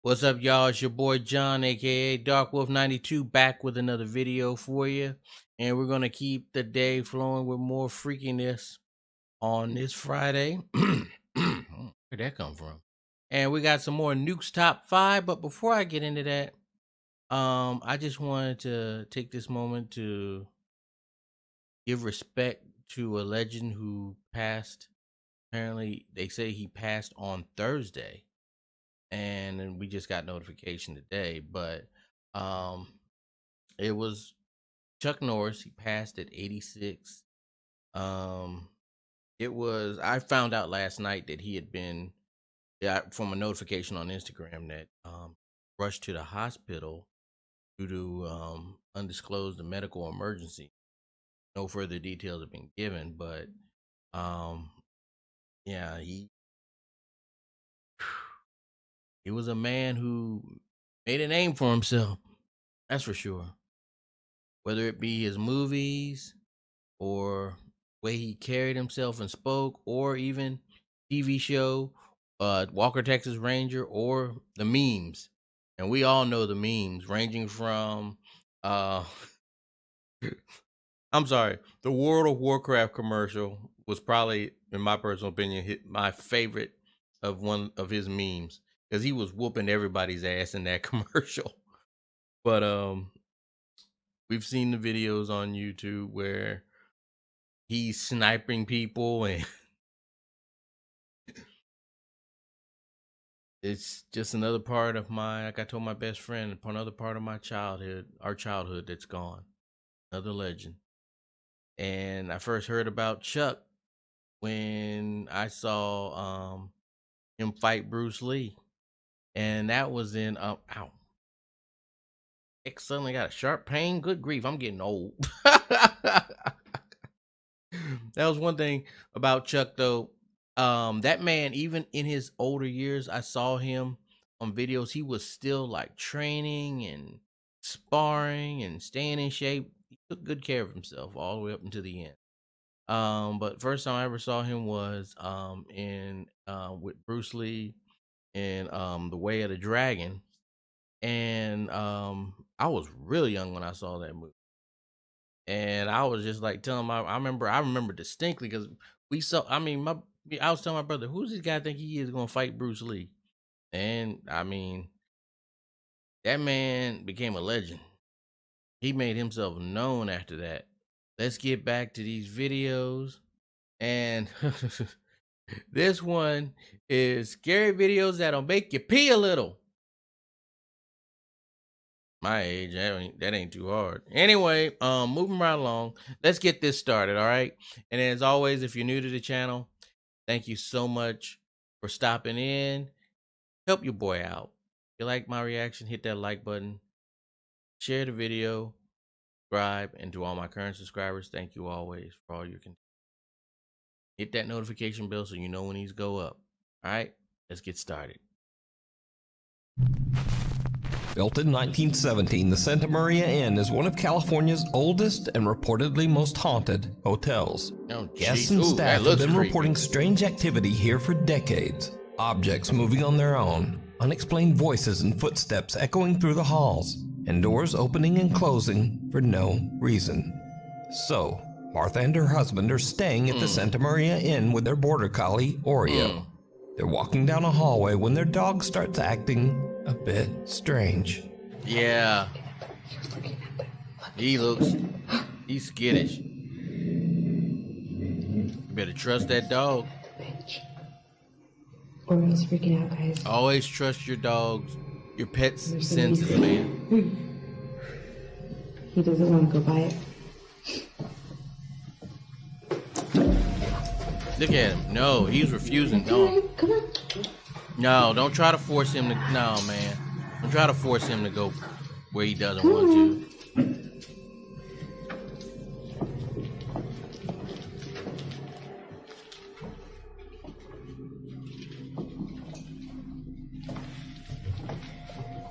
What's up, y'all? It's your boy John, aka Dark Wolf 92, back with another video for you. And we're gonna keep the day flowing with more freakiness on this Friday. Where'd that come from? And we got some more Nukes top 5. But before I get into that, I just wanted to take this moment to give respect to a legend who passed. Apparently, they say he passed on Thursday. And we just got notification today, but it was Chuck Norris. He passed at 86. It was, I found out last night that he had been, from a notification on Instagram, that rushed to the hospital due to undisclosed medical emergency. No further details have been given, but yeah, he was a man who made a name for himself. That's for sure. Whether it be his movies or way he carried himself and spoke, or even TV show, Walker Texas Ranger, or the memes. And we all know the memes, ranging from I'm sorry, the World of Warcraft commercial was probably, in my personal opinion, my favorite of one of his memes, because he was whooping everybody's ass in that commercial. But we've seen the videos on YouTube where he's sniping people, and it's just another part of my, like I told my best friend, another part of my childhood, our childhood that's gone. Another legend. And I first heard about Chuck when I saw him fight Bruce Lee. And that was in ow. It suddenly got a sharp pain. Good grief, I'm getting old. That was one thing about Chuck, though. That man, even in his older years, I saw him on videos. He was still like training and sparring and staying in shape. He took good care of himself all the way up until the end. But first time I ever saw him was in with Bruce Lee in The Way of the Dragon. And I was really young when I saw that movie. And I was just like telling I remember distinctly, because we saw, I was telling my brother, who's this guy think he is gonna fight Bruce Lee? And I mean, that man became a legend. He made himself known after that. Let's get back to these videos. And this one is scary videos that'll make you pee a little. My age, that ain't too hard. Anyway, moving right along, let's get this started. All right. And as always, if you're new to the channel, thank you so much for stopping in. Help your boy out. If you like my reaction, hit that like button, share the video, subscribe, and to all my current subscribers, thank you always for all your content. Hit that notification bell so you know when these go up. All right, let's get started. Built in 1917, the Santa Maria Inn is one of California's oldest and reportedly most haunted hotels. Oh, Guests and staff have been reporting strange activity here for decades. Objects moving on their own, unexplained voices and footsteps echoing through the halls, and doors opening and closing for no reason. So, Martha and her husband are staying at the Santa Maria Inn with their border collie, Oreo. They're walking down a hallway when their dog starts acting a bit strange. Yeah. He's skittish. You better trust that dog. Oreo's freaking out, guys. Always trust your dogs, your pet's senses, man. He doesn't want to go by it. Look at him. No, he's refusing. No. Come on. No, don't try to force him to. No, man. Don't try to force him to go where he doesn't want to.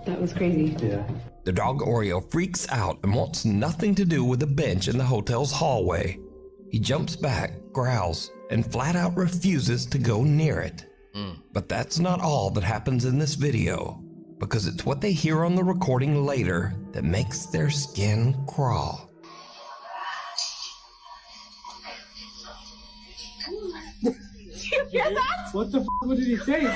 That was crazy. Yeah. The dog Oreo freaks out and wants nothing to do with the bench in the hotel's hallway. He jumps back, growls, and flat out refuses to go near it. But that's not all that happens in this video. because it's what they hear on the recording later that makes their skin crawl. What the f*** what did he say?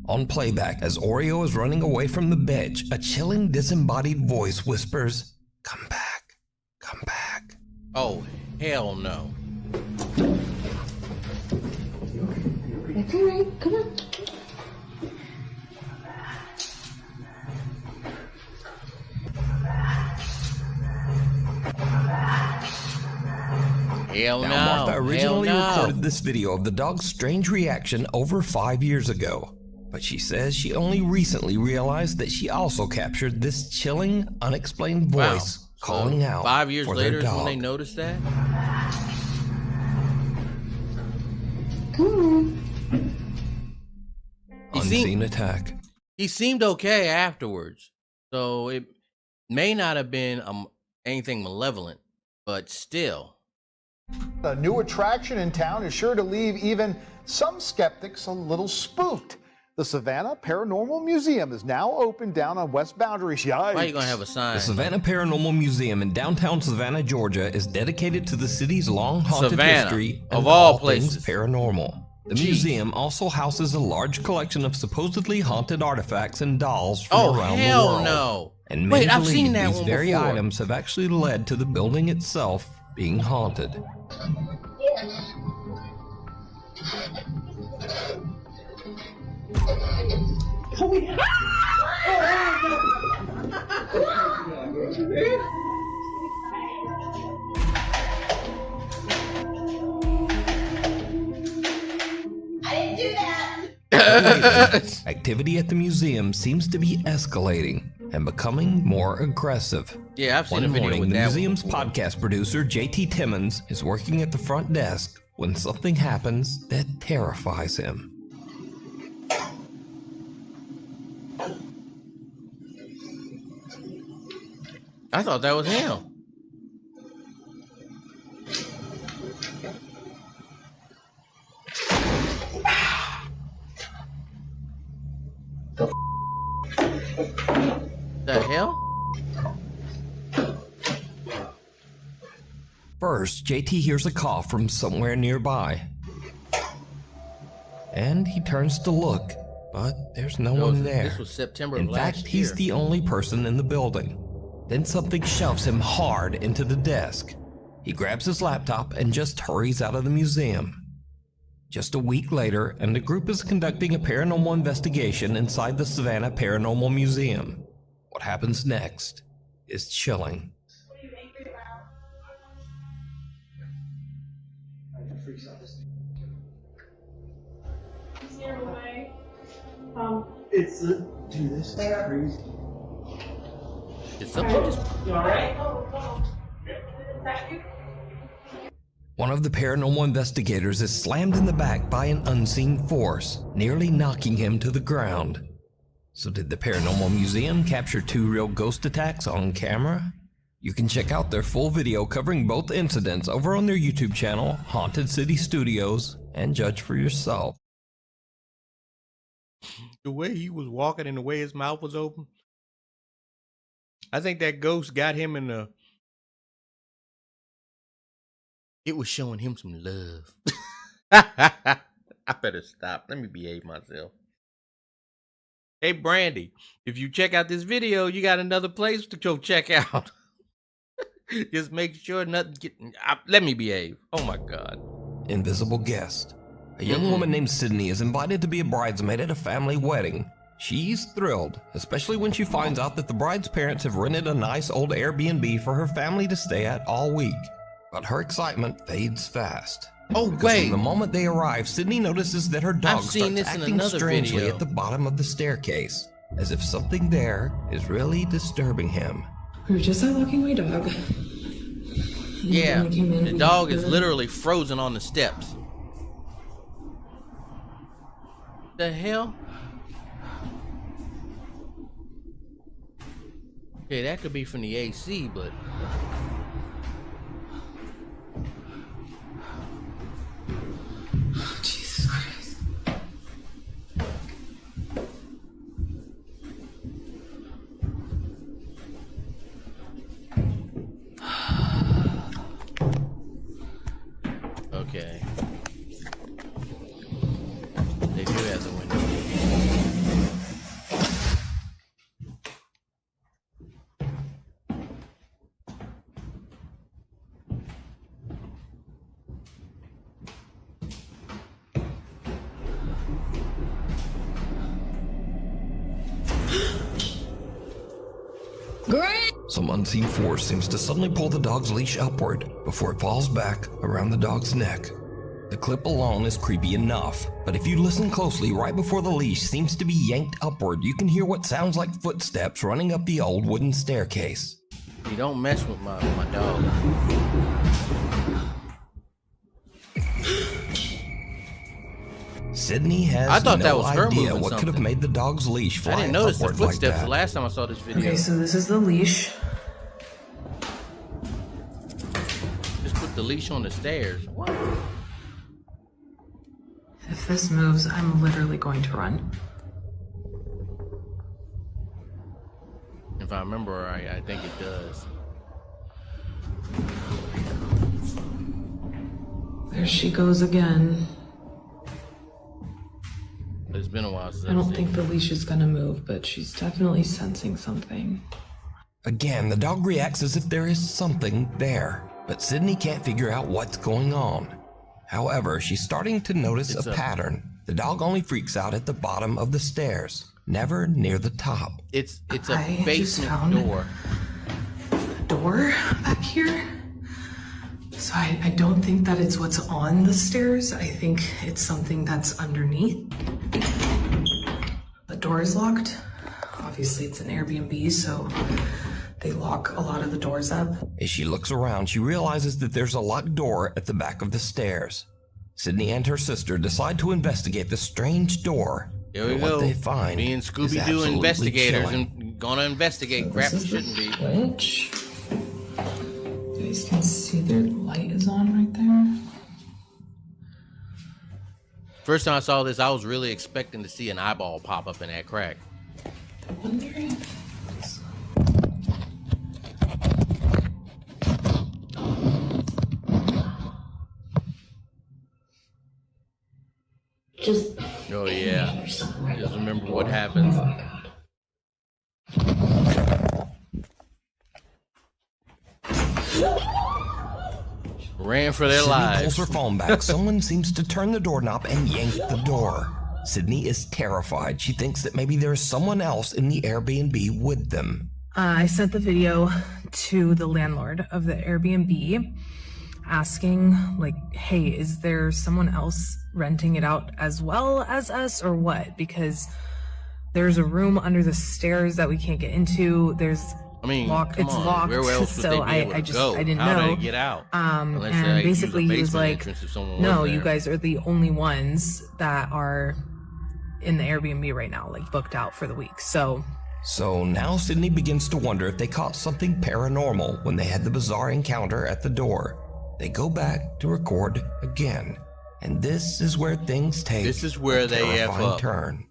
On playback, as Oreo is running away from the bench, a chilling disembodied voice whispers, "Come back, come back." Oh, hell no. It's alright. Come on. Hell no. Now, Martha originally Hell no. recorded this video of the dog's strange reaction over 5 years ago, but she says she only recently realized that she also captured this chilling, unexplained voice calling So, out 5 years for later their is dog. when they noticed that? Come on. Unseen attack. He seemed okay afterwards, so it may not have been anything malevolent, but still. A new attraction in town is sure to leave even some skeptics a little spooked. The Savannah Paranormal Museum is now open down on West Boundaries. Yikes. Why are you going to have a sign? The Savannah Paranormal Museum in downtown Savannah, Georgia is dedicated to the city's long haunted Savannah, history of and all things places. paranormal. The Jeez. museum also houses a large collection of supposedly haunted artifacts and dolls from Oh, around the hell world. no. And Wait, many I've believe seen that these one very before. items have actually led to the building itself being haunted. Activity at the museum seems to be escalating and becoming more aggressive. Yeah, I've seen One a video morning, with the that museum's one before. podcast producer, JT Timmons, is working at the front desk when something happens that terrifies him. I thought that was him. The hell? First, JT hears a cough from somewhere nearby. And he turns to look, but there's no one there. This was September In of last fact, he's year. the only person in the building. Then something shoves him hard into the desk. He grabs his laptop and just hurries out of the museum. Just a week later, and the group is conducting a paranormal investigation inside the Savannah Paranormal Museum. What happens next is chilling. Dude, this is crazy. Did something just... You alright? One of the paranormal investigators is slammed in the back by an unseen force, nearly knocking him to the ground. So did the Paranormal Museum capture 2 real ghost attacks on camera? You can check out their full video covering both incidents over on their YouTube channel, Haunted City Studios, and judge for yourself. The way he was walking and the way his mouth was open, I think that ghost got him in the... It was showing him some love. I better stop. Let me behave myself. Hey, Brandy, if you check out this video, you got another place to go check out. Just make sure nothing get... let me behave. Oh, my God. Invisible guest. A young woman named Sydney is invited to be a bridesmaid at a family wedding. She's thrilled, especially when she finds out that the bride's parents have rented a nice old Airbnb for her family to stay at all week. But her excitement fades fast. Oh, Because wait. from the moment they arrive, Sydney notices that her dog I've seen starts this in acting another strangely video. at the bottom of the staircase, as if something there is really disturbing him. We were just out walking my dog. Yeah, when we came in, the we dog is heard- literally frozen on the steps. The hell? Okay, that could be from the AC, but... Jesus Christ. Some unseen force seems to suddenly pull the dog's leash upward before it falls back around the dog's neck. The clip alone is creepy enough, but if you listen closely, right before the leash seems to be yanked upward, you can hear what sounds like footsteps running up the old wooden staircase. You don't mess with my dog. Sydney has I thought no that was her idea moving what could have something. made the dog's leash fly I didn't notice the upward like footsteps that. the last time I saw this video. Okay, so this is the leash. Just put the leash on the stairs. What? If this moves, I'm literally going to run. If I remember right, I think it does. There she goes again. It's been a while since I I've don't seen think it. the leash is gonna move, but she's definitely sensing something. Again, the dog reacts as if there is something there, but Sydney can't figure out what's going on. However, she's starting to notice a pattern. The dog only freaks out at the bottom of the stairs, never near the top. It's a I just basement found door. a door back here. So I don't think that it's what's on the stairs. I think it's something that's underneath. The door is locked. Obviously it's an Airbnb, so they lock a lot of the doors up. As she looks around, she realizes that there's a locked door at the back of the stairs. Sydney and her sister decide to investigate the strange door. Here we But go. what they find Me and is Scooby-Doo absolutely investigators chilling. and gonna investigate crap This that is the shouldn't be. switch. You guys can see their light is on right there. First time I saw this, I was really expecting to see an eyeball pop up in that crack. I wonder if it's... Just Oh yeah. or something right Just behind remember the what door. happens. Oh, God. Ran for their Sydney lives. pulls her phone back. Someone seems to turn the doorknob and yank the door. Sydney is terrified. She thinks that maybe there is someone else in the Airbnb with them. I sent the video to the landlord of the Airbnb asking, like, hey, is there someone else renting it out as well as us or what? Because there's a room under the stairs that we can't get into. There's I mean, locked. come It's on. locked. Where else would So they be able I to go? didn't How know. do they get out? Unless And they use a basically he was basement like, entrance if someone no, was you there. guys are the only ones that are in the Airbnb right now, like booked out for the week. So Now Sydney begins to wonder if they caught something paranormal when they had the bizarre encounter at the door. They go back to record again, and this is where things take This is where a they F terrifying up. turn.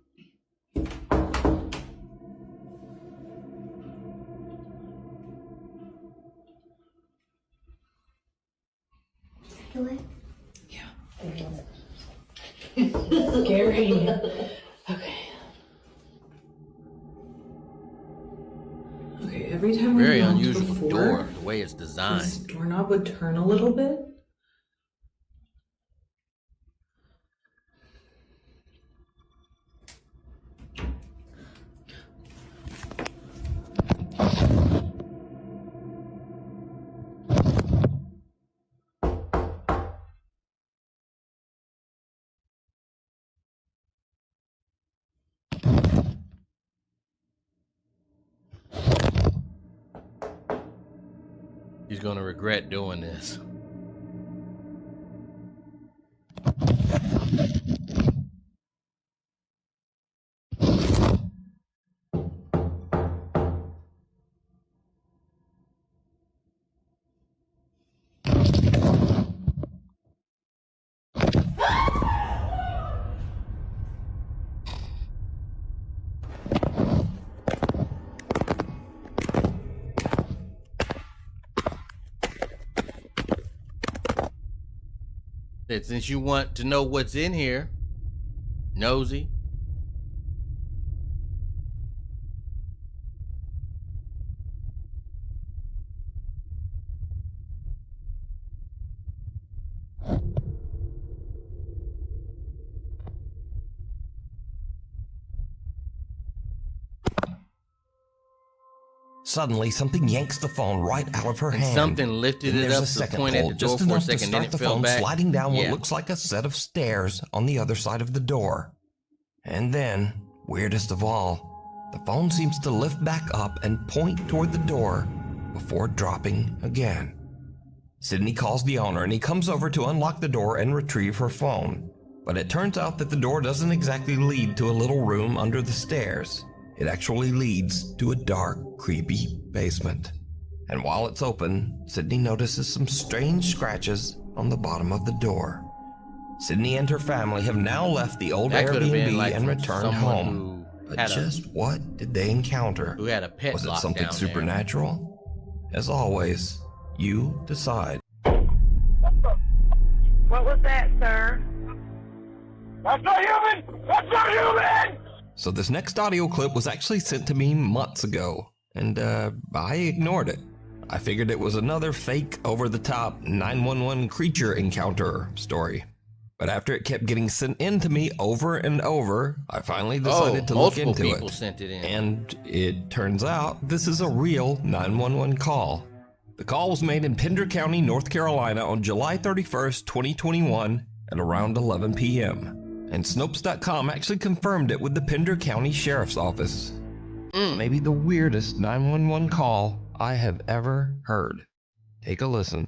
yeah. Scary. Okay. Okay, every time Very I knocked unusual before, door, the way it's this designed. doorknob would turn a little bit. He's gonna regret doing this. That since you want to know what's in here, nosy. Suddenly, something yanks the phone right out of her And hand. something lifted Then it there's up a to second point at pull, the door just for a enough to second, then start it the fell phone back. sliding down what Yeah. looks like a set of stairs on the other side of the door. And then, weirdest of all, the phone seems to lift back up and point toward the door before dropping again. Sydney calls the owner and he comes over to unlock the door and retrieve her phone. But it turns out that the door doesn't exactly lead to a little room under the stairs. It actually leads to a dark, creepy basement. And while it's open, Sydney notices some strange scratches on the bottom of the door. Sydney and her family have now left the old That could have been Airbnb like and from returned someone home. who But had just what did they encounter? who had a pet Was it locked something down supernatural? As always, you decide. What was that, sir? That's not human! That's not human! So this next audio clip was actually sent to me months ago, and I ignored it. I figured it was another fake, over-the-top 911 creature encounter story. But after it kept getting sent in to me over and over, I finally decided to look multiple into people it. sent it in. And it turns out this is a real 911 call. The call was made in Pender County, North Carolina on July 31st, 2021 at around 11 p.m. And Snopes.com actually confirmed it with the Pender County Sheriff's Office. Maybe the weirdest 911 call I have ever heard. Take a listen.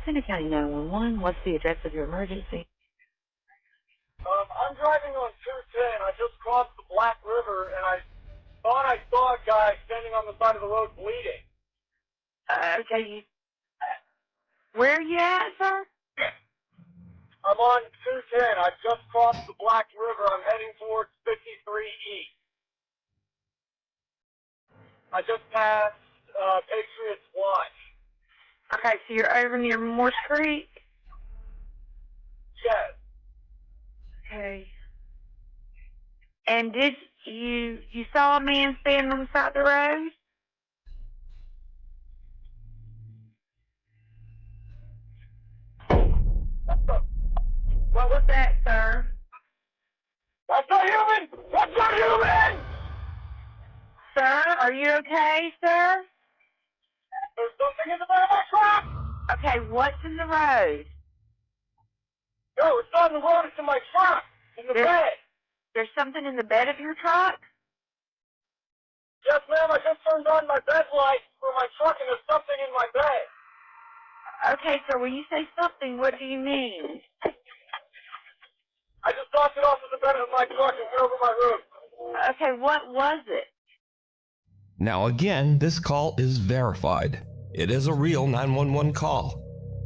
Pender County 911. What's the address of your emergency? I'm driving on 210. I just crossed the Black River, and I thought I saw a guy standing on the side of the road bleeding. Okay. Where are you at, sir? I'm on 210. I just crossed the Black River. I'm heading towards 53 East. I just passed Patriots Watch. Okay, so you're over near Morse Creek? Yes. Okay. And did you saw a man standing on the side of the road? What was that, sir? That's not human! That's not human! Sir, are you okay, sir? There's something in the bed of my truck! Okay, what's in the road? No, it's not in the road, it's in my truck! In the bed! There's something in the bed of your truck? Yes, ma'am, I just turned on my bed light for my truck and there's something in my bed. Okay, sir, when you say something, what do you mean? I just knocked it off of the bed of my truck and went over my roof. Okay, what was it? Now again, this call is verified. It is a real 911 call.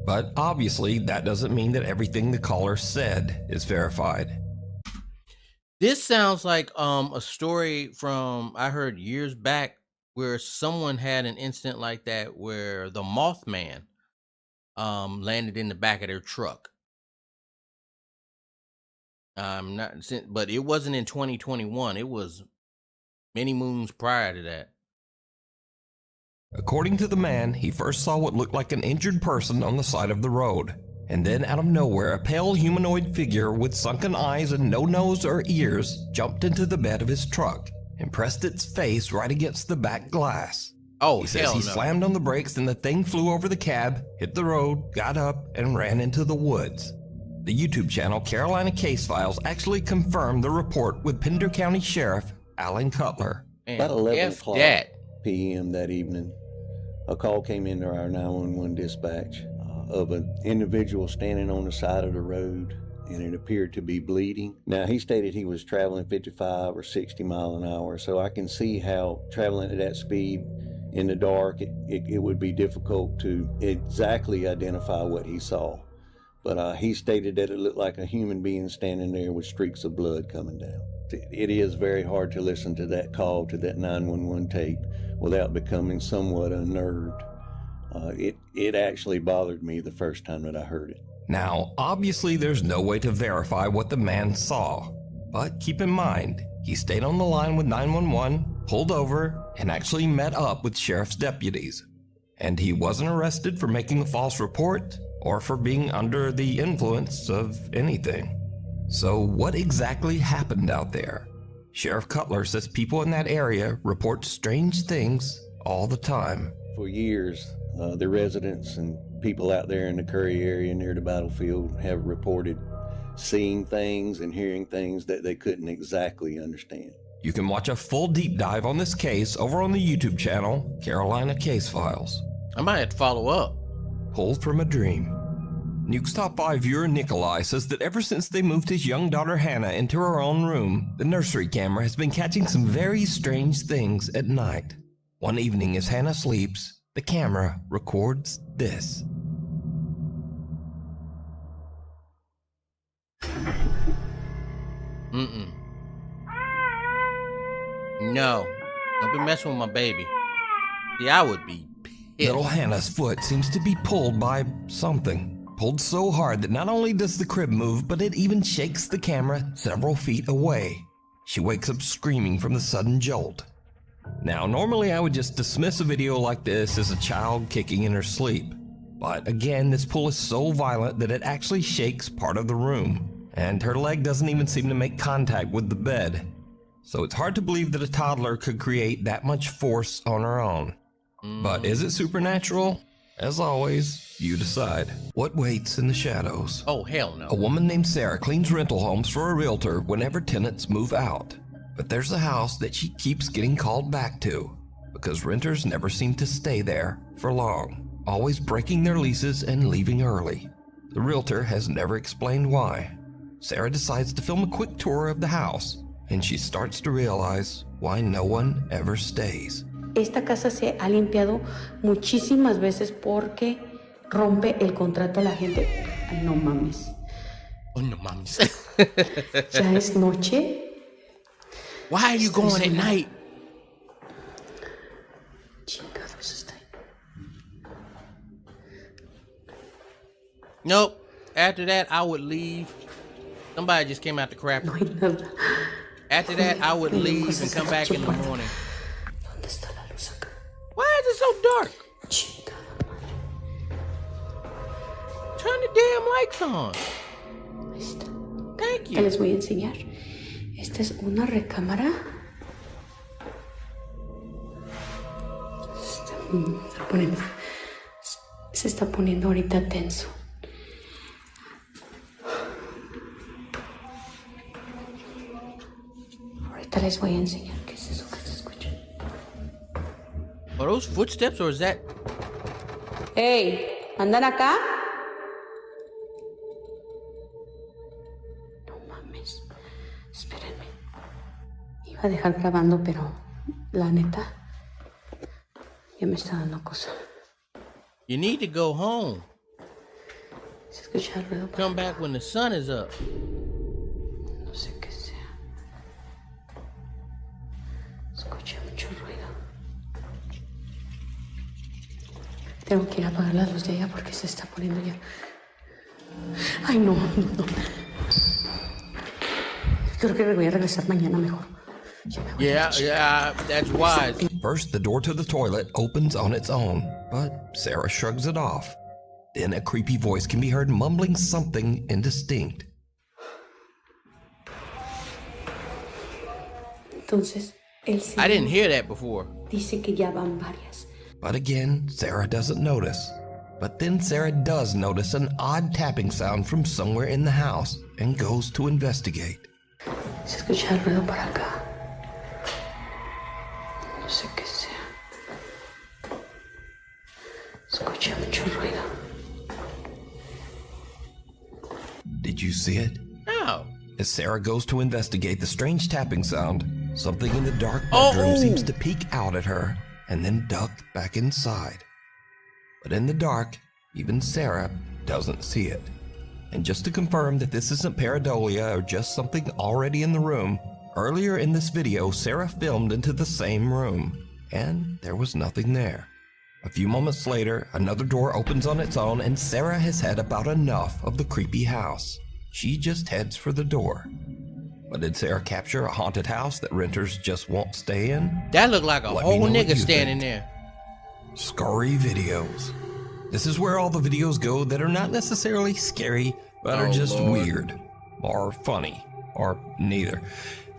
But obviously, that doesn't mean that everything the caller said is verified. This sounds like a story from I heard years back where someone had an incident like that where the Mothman landed in the back of their truck. But it wasn't in 2021. It was many moons prior to that. According to the man, he first saw what looked like an injured person on the side of the road. And then out of nowhere, a pale humanoid figure with sunken eyes and no nose or ears jumped into the bed of his truck and pressed its face right against the back glass. Oh, He says hell he no. slammed on the brakes and the thing flew over the cab, hit the road, got up, and ran into the woods. The YouTube channel Carolina Case Files actually confirmed the report with Pender County Sheriff Alan Cutler. Man, About 11 F o'clock that. p.m. that evening, a call came into our 911 dispatch of an individual standing on the side of the road, and it appeared to be bleeding. Now, he stated he was traveling 55 or 60 mile an hour, so I can see how traveling at that speed in the dark, it would be difficult to exactly identify what he saw. But he stated that it looked like a human being standing there with streaks of blood coming down. It is very hard to listen to that call, to that 911 tape, without becoming somewhat unnerved. It actually bothered me the first time that I heard it. Now, obviously there's no way to verify what the man saw, but keep in mind, he stayed on the line with 911, pulled over, and actually met up with sheriff's deputies. And he wasn't arrested for making a false report or for being under the influence of anything. So what exactly happened out there? Sheriff Cutler says people in that area report strange things all the time. For years, the residents and people out there in the Curry area near the battlefield have reported seeing things and hearing things that they couldn't exactly understand. You can watch a full deep dive on this case over on the YouTube channel, Carolina Case Files. I might have to follow up. Pulled from a Dream. Nukes Top 5 viewer Nikolai says that ever since they moved his young daughter Hannah into her own room, the nursery camera has been catching some very strange things at night. One evening as Hannah sleeps, the camera records this. No. Don't be messing with my baby. See, I would be pissed. Little Hannah's foot seems to be pulled by something. Pulled so hard that not only does the crib move, but it even shakes the camera several feet away. She wakes up screaming from the sudden jolt. Now, normally I would just dismiss a video like this as a child kicking in her sleep. But again, this pull is so violent that it actually shakes part of the room. And her leg doesn't even seem to make contact with the bed. So it's hard to believe that a toddler could create that much force on her own. But is it supernatural? As always, you decide. What waits in the shadows? Oh, hell no. A woman named Sarah cleans rental homes for a realtor whenever tenants move out. But there's a house that she keeps getting called back to because renters never seem to stay there for long, always breaking their leases and leaving early. The realtor has never explained why. Sarah decides to film a quick tour of the house, and she starts to realize why no one ever stays. Esta casa se ha limpiado muchísimas veces porque rompe el contrato a la gente. Ay, no mames. Oh, no mames. Ya es noche. Why are you going at night? Chingados está ahí. Nope. After that, I would leave. Somebody just came out the crap. No hay nada. After that, I would leave and come back in the morning. ¿Dónde está la luz acá? Why is it so dark? Chingada madre. Turn the damn lights on. Ahí está. Thank Te you. les voy a enseñar. Esta es una recámara. Se está poniendo ahorita tenso. Ahorita les voy a enseñar qué es eso que se escucha. Are those footsteps or is that? ¡Hey! ¿Andan acá? No mames. Espérenme. Iba a dejar grabando, pero la neta ya me está dando cosa. You need to go home. Se escucha el ruido. Come back when the sun is up. No sé qué sea. Escuché mucho ruido. Tengo que ir a apagar la luz de ella porque se está poniendo ya. Ay, no. Creo que me voy a regresar mañana mejor. Yeah, that's wise. First, the door to the toilet opens on its own, but Sarah shrugs it off. Then a creepy voice can be heard mumbling something indistinct. Entonces, el señor I didn't hear that before. dice que ya van varias. But again, Sarah doesn't notice. But then Sarah does notice an odd tapping sound from somewhere in the house and goes to investigate. Se escucha el ruido para acá. No sé qué sea. Escucha mucho ruido. Did you see it? No. As Sarah goes to investigate the strange tapping sound, something in the dark bedroom seems to peek out at her and then duck back inside. But in the dark, even Sarah doesn't see it. And just to confirm that this isn't pareidolia or just something already in the room, earlier in this video, Sarah filmed into the same room, and there was nothing there. A few moments later, another door opens on its own, and Sarah has had about enough of the creepy house. She just heads for the door. But did Sarah capture a haunted house that renters just won't stay in? That looked like a Let me whole know what nigga you standing think. there. Scary videos. This is where all the videos go that are not necessarily scary, but are just weird, or funny, or neither.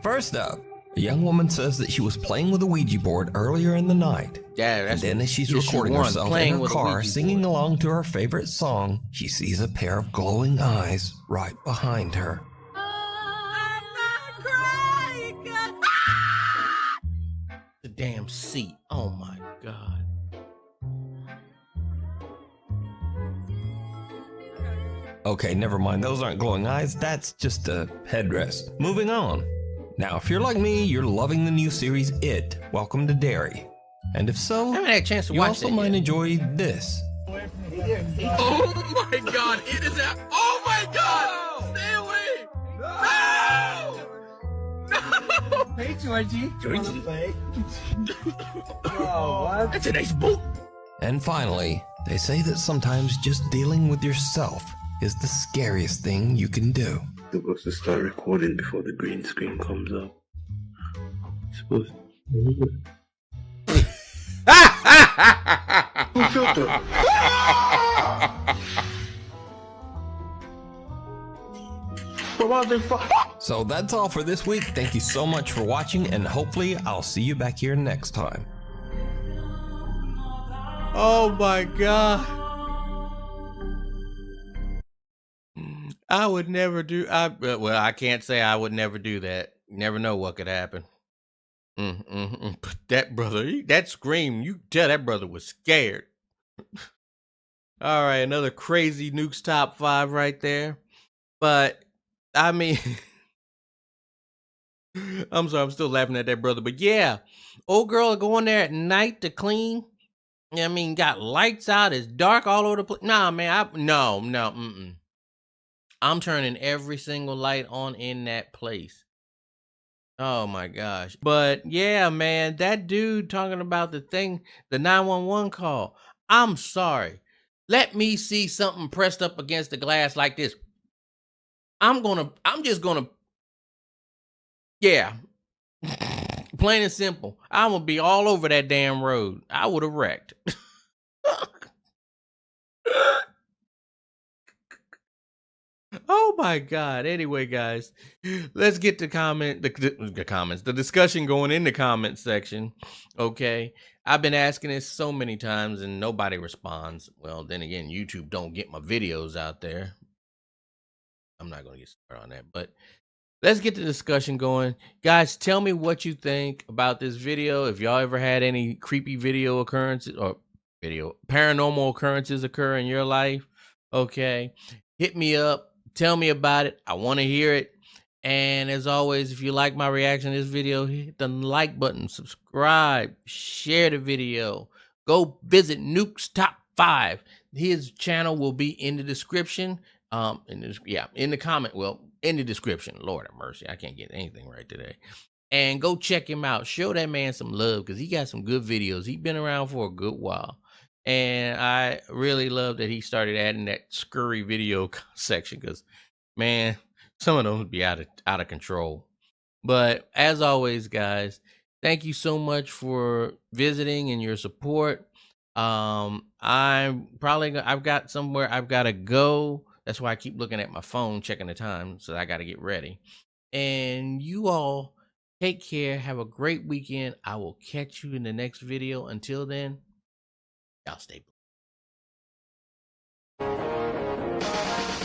First up, a young woman says that she was playing with a Ouija board earlier in the night. Yeah, and then as she's recording herself in her car singing along to her favorite song, she sees a pair of glowing eyes right behind her. I'm not crying. The damn seat. Oh my God. Okay, never mind. Those aren't glowing eyes. That's just a headrest. Moving on. Now, if you're like me, you're loving the new series It, Welcome to Derry. And if so, I haven't had a chance to you watch also that might yet. enjoy this. Oh my God, it is that. Oh my God! Stay away! No! No! Hey, Georgie. Georgie. Oh, what? That's a nice boat. And finally, they say that sometimes just dealing with yourself is the scariest thing you can do. Supposed to start recording before the green screen comes up. Supposed. So that's all for this week. Thank you so much for watching, and hopefully I'll see you back here next time. Oh my God. I would never do. Well, I can't say I would never do that. Never know what could happen. But that brother, that scream, you tell that brother was scared. All right, another crazy Nukes top 5 right there. But I mean, I'm sorry, I'm still laughing at that brother. But yeah, old girl going there at night to clean. I mean, got lights out. It's dark all over the place. Nah, man, no. I'm turning every single light on in that place. Oh my gosh. But yeah, man, that dude talking about the thing, the 911 call. I'm sorry. Let me see something pressed up against the glass like this. I'm just gonna, yeah. Plain and simple. I'm gonna be all over that damn road. I would have wrecked. Oh my God. Anyway, guys, let's get to the discussion going in the comment section. Okay. I've been asking this so many times and nobody responds. Well, then again, YouTube don't get my videos out there. I'm not going to get started on that, but let's get the discussion going. Guys, tell me what you think about this video. If y'all ever had any creepy video occurrences or paranormal occurrences occur in your life, okay, hit me up. Tell me about it. I want to hear it. And as always, if you like my reaction to this video, hit the like button, subscribe, share the video. Go visit Nukes Top 5. His channel will be in the description. In the comment. Well, in the description. Lord have mercy. I can't get anything right today. And go check him out. Show that man some love because he got some good videos. He's been around for a good while. And I really love that he started adding that scurry video section because, man, some of them would be out of control. But as always, guys, thank you so much for visiting and your support. I've got somewhere I've got to go. That's why I keep looking at my phone, checking the time. So I got to get ready. And you all take care. Have a great weekend. I will catch you in the next video. Until then, y'all stay blessed.